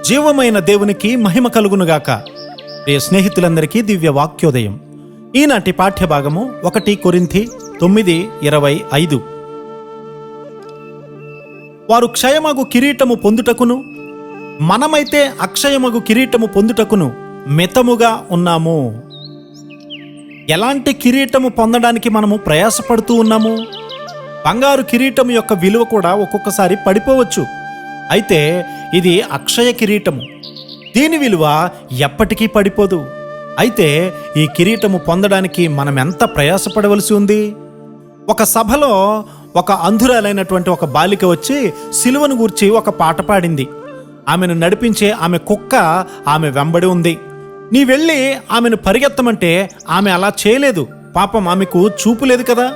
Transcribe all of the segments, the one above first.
జీవమైన దేవునికి మహిమ కలుగునుగాక. ప్రియ స్నేహితులందరికీ దివ్య వాక్యోదయం. ఈనాటి పాఠ్యభాగము 1 కొరింథీ 9:25. వారు క్షయమగు కిరీటము పొందుటకును మనమైతే అక్షయమగు కిరీటము పొందుటకును మితముగా ఉన్నాము. ఎలాంటి కిరీటము పొందడానికి మనము ప్రయాసపడుతూ ఉన్నాము? బంగారు కిరీటము యొక్క విలువ కూడా ఒక్కొక్కసారి పడిపోవచ్చు. అయితే ఇది అక్షయ కిరీటము, దీని విలువ ఎప్పటికీ పడిపోదు. అయితే ఈ కిరీటము పొందడానికి మనం ఎంత ప్రయాసపడవలసి ఉంది? ఒక సభలో ఒక అంధురాలైనటువంటి ఒక బాలిక వచ్చి సిలువను గూర్చి ఒక పాట పాడింది. ఆమెను నడిపించే ఆమె కుక్క ఆమె వెంబడి ఉంది. నీ వెళ్ళి ఆమెను పరిగెత్తమంటే ఆమె అలా చేయలేదు. పాపం, ఆమెకు చూపు లేదు కదా.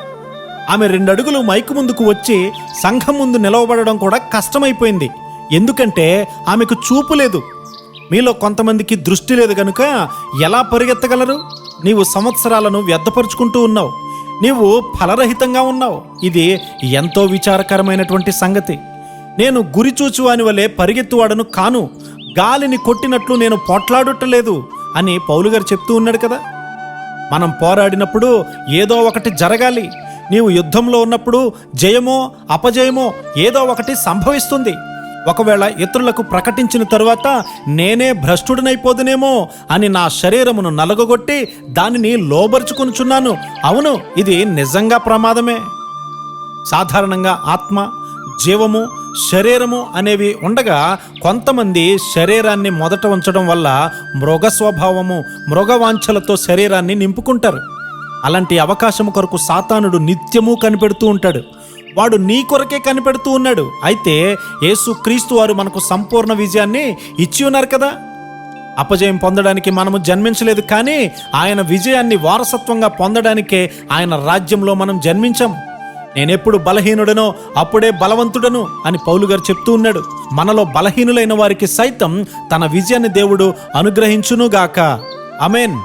ఆమె 2 అడుగులు మైకు ముందుకు వచ్చి సంఘం ముందు నిలవబడడం కూడా కష్టమైపోయింది. ఎందుకంటే ఆమెకు చూపు లేదు. మీలో కొంతమందికి దృష్టి లేదు కనుక ఎలా పరిగెత్తగలరు? నీవు సంవత్సరాలను వ్యర్థపరుచుకుంటూ ఉన్నావు. నీవు ఫలరహితంగా ఉన్నావు. ఇది ఎంతో విచారకరమైనటువంటి సంగతి. నేను గురి చూచువాని వలె పరిగెత్తువాడను కాను, గాలిని కొట్టినట్లు నేను పోట్లాడటలేదు అని పౌలు గారు చెప్తూ ఉన్నాడు కదా. మనం పోరాడినప్పుడు ఏదో ఒకటి జరగాలి. నీవు యుద్ధంలో ఉన్నప్పుడు జయమో అపజయమో ఏదో ఒకటి సంభవిస్తుంది. ఒకవేళ ఇతరులకు ప్రకటించిన తరువాత నేనే భ్రష్టుడినైపోదునేమో అని నా శరీరమును నలగొట్టి దానిని లోబరుచుకొనుచున్నాను. అవును, ఇది నిజంగా ప్రమాదమే. సాధారణంగా ఆత్మ, జీవము, శరీరము అనేవి ఉండగా కొంతమంది శరీరాన్ని మొదట ఉంచడం వల్ల మృగ స్వభావము, మృగవాంఛలతో శరీరాన్ని నింపుకుంటారు. అలాంటి అవకాశము కొరకు సాతానుడు నిత్యము కనిపెడుతూ ఉంటాడు. వాడు నీ కొరకే కనిపెడుతూ ఉన్నాడు. అయితే యేసుక్రీస్తు వారు మనకు సంపూర్ణ విజయాన్ని ఇచ్చి ఉన్నారు కదా. అపజయం పొందడానికి మనము జన్మించలేదు, కానీ ఆయన విజయాన్ని వారసత్వంగా పొందడానికే ఆయన రాజ్యంలో మనం జన్మించాం. నేనెప్పుడు బలహీనుడనో అప్పుడే బలవంతుడను అని పౌలు గారు చెప్తూ ఉన్నాడు. మనలో బలహీనులైన వారికి సైతం తన విజయాన్ని దేవుడు అనుగ్రహించునుగాక. ఆమేన్.